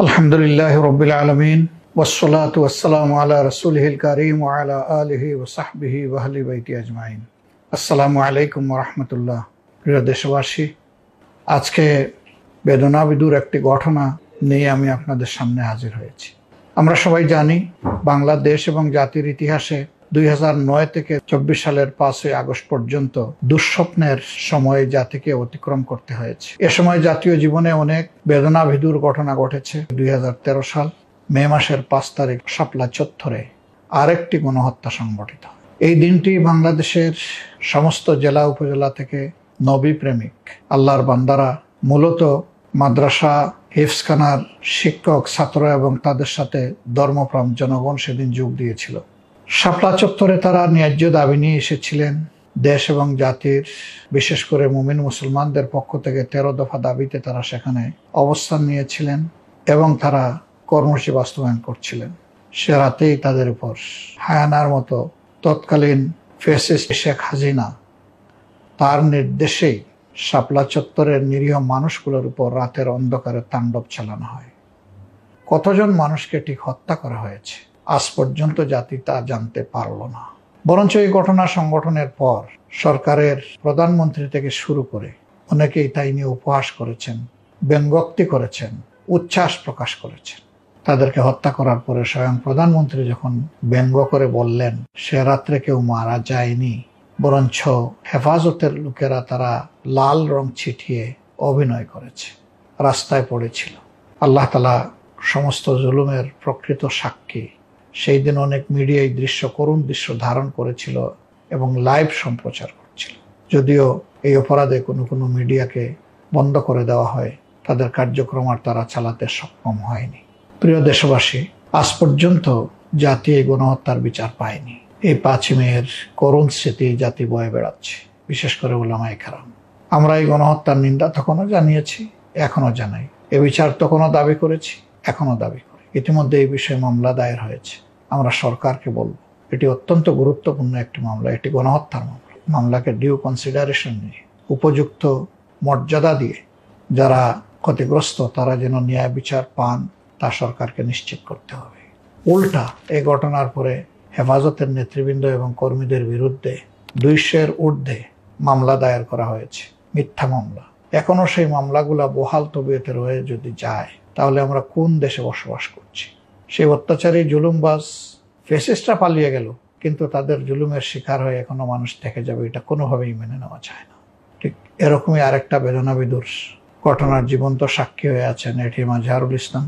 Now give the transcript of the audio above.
আলহামদুলিল্লাহ রব্বিল আলামিন ওয়াসসালাতু ওয়াসসালামু আলা রাসূলিহিল কারীম ওয়া আলা আলিহি ওয়া সাহবিহি ওয়া আহলি বাইতি আজমাইন। আসসালামু আলাইকুম ওয়া রাহমাতুল্লাহ। প্রিয় দেশবাসী, আজকে বেদনাবিধুর একটি ঘটনা নিয়ে আমি আপনাদের সামনে হাজির হয়েছি। আমরা সবাই জানি, বাংলাদেশ এবং জাতির ইতিহাসে 2009 থেকে 24 সালের 5ই আগস্ট পর্যন্ত দুঃস্বপ্নের সময় জাতিকে অতিক্রম করতে হয়েছে। এ সময় জাতীয় জীবনে অনেক বেদনাবিধুর ঘটনা ঘটেছে। 2013 সাল মে মাসের 5 তারিখ শাপলা চত্বরে আরেকটি গণহত্যা সংঘটিত। এই দিনটি বাংলাদেশের সমস্ত জেলা উপজেলা থেকে নবী প্রেমিক আল্লাহর বান্দারা, মূলত মাদ্রাসা হিফজখানার শিক্ষক, ছাত্র এবং তাদের সাথে ধর্মপ্রাণ জনগণ সেদিন যোগ দিয়েছিল। শাপলা চত্বরে তারা ন্যায্য দাবি নিয়ে এসেছিলেন। দেশ এবং জাতির, বিশেষ করে মুমিন মুসলমানদের পক্ষ থেকে 13 দফা দাবিতে তারা সেখানে অবস্থান নিয়েছিলেন এবং তারা কর্মসূচি বাস্তবায়ন করছিলেন। সে রাতেই তাদের উপর হায়ানার মতো তৎকালীন ফ্যাসিস্ট শেখ হাসিনা তার নির্দেশেই শাপলা চত্বরের নিরীহ মানুষগুলোর উপর রাতের অন্ধকারে তাণ্ডব চালানো হয়। কতজন মানুষকে ঠিক হত্যা করা হয়েছে আজ পর্যন্ত জাতি তা জানতে পারল না। বরঞ্চ এই ঘটনা সংগঠনের পর সরকারের প্রধানমন্ত্রী থেকে শুরু করে অনেকেই তাই নিয়ে উপহাস করেছেন, ব্যঙ্গোক্তি করেছেন, উচ্ছ্বাস প্রকাশ করেছেন। তাদেরকে হত্যা করার পরে স্বয়ং প্রধানমন্ত্রী যখন ব্যঙ্গ করে বললেন সে রাত্রে কেউ মারা যায়নি, বরঞ্চ হেফাজতের লোকেরা তারা লাল রং ছিটিয়ে অভিনয় করেছে, রাস্তায় পড়েছিল। আল্লাহ তাআলা সমস্ত জুলুমের প্রকৃত সাক্ষী। সেই দিন অনেক মিডিয়া এই দৃশ্য, করুণ দৃশ্য ধারণ করেছিল এবং লাইভ সম্প্রচার করছিল। যদিও এই অপরাধে কোনো মিডিয়াকে বন্ধ করে দেওয়া হয়, তাদের কার্যক্রম আর তারা চালাতে সক্ষম হয়নি। প্রিয় দেশবাসী, আজ পর্যন্ত জাতি এই গণহত্যার বিচার পায়নি। এই 5 মেয়ের করুণ স্মৃতি জাতি বয়ে বেড়াচ্ছে, বিশেষ করে উলামায়ে কেরাম। আমরা এই গণহত্যার নিন্দা তখনও জানিয়েছি, এখনো জানাই। এ বিচার তখনও দাবি করেছি, এখনো দাবি করি। ইতিমধ্যে এই বিষয়ে মামলা দায়ের হয়েছে। আমরা সরকারকে বলবো, এটি অত্যন্ত গুরুত্বপূর্ণ একটি মামলা, এটি গণহত্যার মামলা। মামলাকে ডিউ কনসিডারেশন নিয়ে, উপযুক্ত মর্যাদা দিয়ে যারা ক্ষতিগ্রস্ত তারা যেন ন্যায় বিচার পান তা সরকারকে নিশ্চিত করতে হবে। উল্টা এই ঘটনার পরে হেফাজতের নেতৃবৃন্দ এবং কর্মীদের বিরুদ্ধে 200-এর ঊর্ধ্বে মামলা দায়ের করা হয়েছে, মিথ্যা মামলা। এখনো সেই মামলাগুলা বহাল তবিয়তে রয়ে যদি যায়, তাহলে আমরা কোন দেশে বসবাস করছি? সেই অত্যাচারী জুলুমবাজ ফ্যাসিস্টরা পালিয়ে গেল, কিন্তু তাদের জুলুমের শিকার হয়ে এখনো মানুষ থেকে যাবে, এটা কোনোভাবেই মেনে নেওয়া যায় না। ঠিক এরকমই আরেকটা বেদনাবিধুর ঘটনার জীবন্ত সাক্ষী হয়ে আছেন এটি মাজহারুল ইসলাম।